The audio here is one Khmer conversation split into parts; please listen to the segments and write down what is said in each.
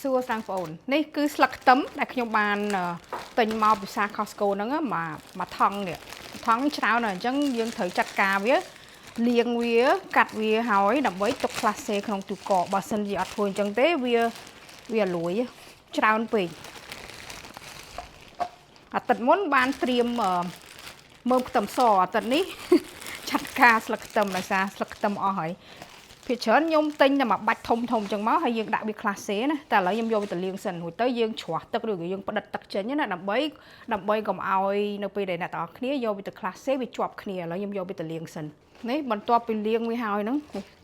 សួរតាំងបងនេះគឺស្លឹកខ្ទឹមដែលខ្ញុំបានទិញមកពីផ្សារ Costco ហ្នឹងមកថង់នេះថង់ច្រើនណាស់អញ្ចឹងយើងត្រូវចាត់ការវាលាងវាកាត់វាហើយដើម្បីទុកក្លាសេក្នុងទូកកបើសិនជាអត់ធ្វើអញ្ចឹងទេវាលួយច្រើនពេកអាទិត្យមុនបានត្រៀមមើមខ្ទឹមសអាទិត្យនេះចាត់ការស្លឹកខ្ទឹមដោយសារស្លឹកខ្ទឹមអស់ហើយភាគច្រើនខ្ញុំទិញតែមួយបាច់ធំអញ្ចឹងមកហើយយើងដាក់វាក្លាសេណាតែឥឡូវខ្ញុំយកវាទៅលាងសិនរួចទៅយើងច្រោះទឹកឬក៏យើងផ្ដិតទឹកចេញណាដើម្បីកុំឲ្យនៅពេលដែលអ្នកទាំងអស់គ្នាយកវាទៅក្លាសេវាជាប់គ្នាឥឡូវខ្ញុំយកវាទៅលាងសិននេះបន្ទាប់ពីលាងវាហើយហ្នឹង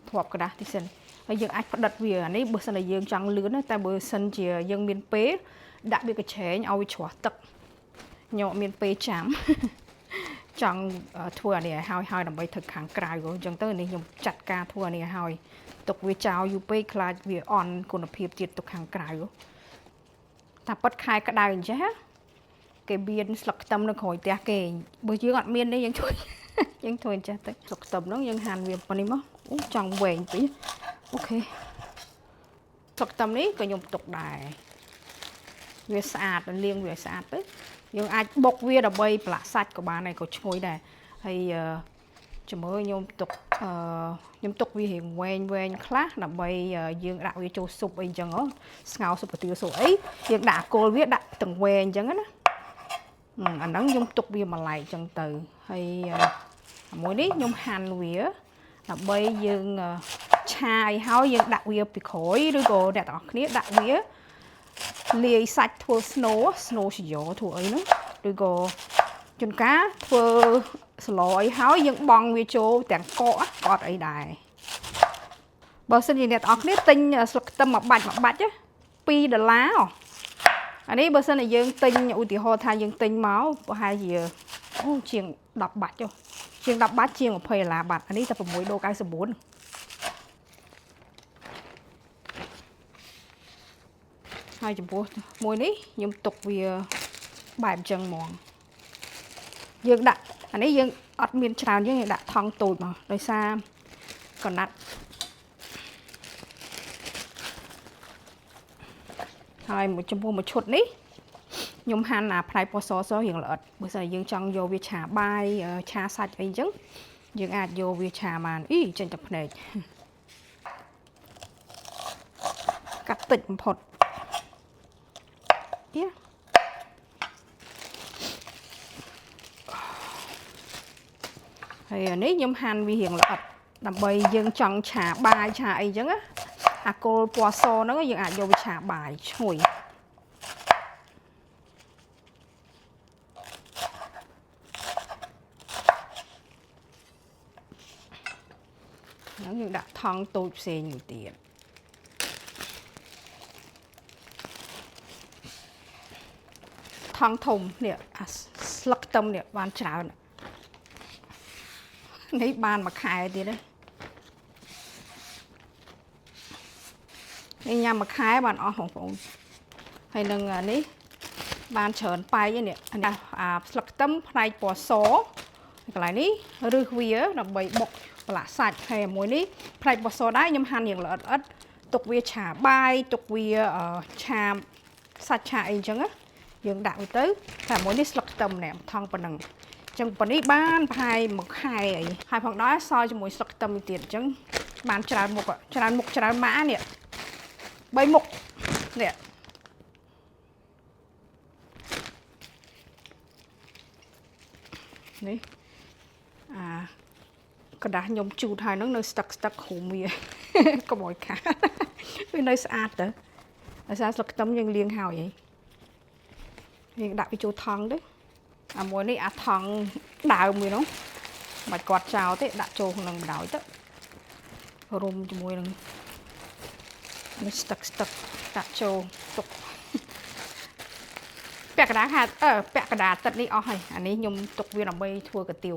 ធ្លាប់ក្តាស់ទីសិនហើយយើងអាចផ្ដិតវាអានេះបើសិនតែយើងចង់លឿនតែបើសិនជាយើងមានពេលដាក់វាកញ្ឆេងឲ្យវាច្រោះទឹកខ្ញុំអត់មានពេលចាំចង់ធ្វើអានេះឲ្យហើយដើម្បីធ្វើខាងក្រៅអញ្ចឹងទៅនេះខ្ញុំចាត់ការធ្វើអានេះឲ្យទុកវាចោលយូរពេកខ្លាចវាអន់គុណភាពទៀតទុកខាងក្រៅតែប៉ិតខែក្តៅអញ្ចឹងគេមានស្លឹកខ្ទឹមនៅក្រោយផ្ទះគេបើយើងអត់មាននេះយើងធ្វើអញ្ចឹងទៅស្លឹកខ្ទឹមហ្នឹងយើងហាន់វាប៉ុណ្នេះមកអូចង់វែងពេកអូខេស្លឹកខ្ទឹមនេះក៏ខ្ញុំទុកដែរវាស្អាតលាងវាឲ្យស្អាតទៅយើងអាចបុកវាដើម្បីប្រឡាក់សាច់ក៏បានដែរក៏ឈ្ងុយដែរហើយជាមួយខ្ញុំទុកវារៀងវែងខ្លះដើម្បីយើងដាក់វាចូលស៊ុបអីចឹងស្ងោរស៊ុបកាទៀវស៊ុបអីយើងដាក់គល់វាដាក់ទាំងវែងចឹងណាអាហ្នឹងខ្ញុំទុកវាមួយឡែកចឹងទៅហើយមួយនេះខ្ញុំហាន់វាដើម្បីយើងឆាឲ្យហើយយើងដាក់វាពីក្រោយឬក៏អ្នកទាំងអស់គ្នាដាក់វាលាយសាច់ធ្វើស្នូជាយ៉ធ្វើអីហ្នឹងឬក៏ជួនកាលធ្វើស្លអីហើយយើងបង់វាចូលទាំងកកក៏អត់អីដែរបើសិនជាអ្នកទាំងអស់គ្នាទិញស្លឹកខ្ទឹមមួយបាច់$2អានេះបើសិនជាយើងទិញឧទាហរណ៍ថាយើងទិញមកប្រហែលជាជាង10បាច់ជាង10បាច់ជាង$20បាត់អានេះតែ$6.99ហើយចំពោះមួយនេះខ្ញុំទុកវាបែបអញ្ចឹងហ្មងយើងដាក់អានេះយើងអត់មានច្រើនយើងដាក់ថង់តូចមកដោយសារកណាត់ហើយចំពោះមួយឈុតនេះខ្ញុំហាន់ផ្នែកពណ៌សរៀងល្អិតបើសិនយើងចង់យកវាឆាបាយឆាសាច់អីអញ្ចឹងយើងអាចយកវាឆាបានចេញតែភ្នែកកាត់តិចបំផុតហើយនេះខ្ញុំហាន់វារៀងល្អិតដើម្បីយើងចង់ឆាបាយឆាអីចឹងណាអាគល់ពណ៌សហ្នឹងយើងអាចយកវាឆាបាយឈ្ងុយហ្នឹងយើងដាក់ថង់តូចផ្សេងមួយទៀតថង់ធំនេះអាស្លឹកខ្ទឹមនេះបានច្រើននេះបានមួយខែទៀតទេនេះញ៉ាំមួយខែបានអស់បងប្អូនហើយនឹងនេះបានច្រើនប៉ែកនេះអាស្លឹកខ្ទឹមផ្នែកពណ៌សកន្លែងនេះរឹសវាដើម្បីបុកប្រឡាក់សាច់ហើយមួយនេះផ្នែកពណ៌សដែរខ្ញុំហាន់យ៉ាងល្អិតទុកវាឆាបាយទុកវាឆាសាច់ឆាអីអញ្ចឹងណាយើងដាក់វាទៅតែមួយនេះស្លឹកខ្ទឹមនេះថង់ប៉ុណ្ណឹងចឹងប៉ុណ្នេះបានប្រហែលមួយខែអីហើយផងដែរសល់ជាមួយស្លឹកខ្ទឹមទៀតអញ្ចឹងបានច្រើនមុខច្រើនម៉ាក់នេះ3មុខនេះកណ្ដាស់ខ្ញុំជូតហើយហ្នឹងនៅស្ទឹកគ្រូមវាកុំឲ្យខាតវានៅស្អាតទៅដោយសារស្លឹកខ្ទឹមយើងលាងហើយយើងដាក់វាចូលថង់ទៅអាមួយនេះអាថង់ដើមវានោះមិនគាត់ចោលទេដាក់ចូលក្នុងបណ្ដោយទៅរុំជាមួយនឹងនេះស្ទឹកដាក់ចូលទុកពាក់កណ្ដាលហាត់ពាក់កណ្ដាលទឹកនេះអស់ហើយអានេះខ្ញុំទុកវាដើម្បីធ្វើកាទៀវ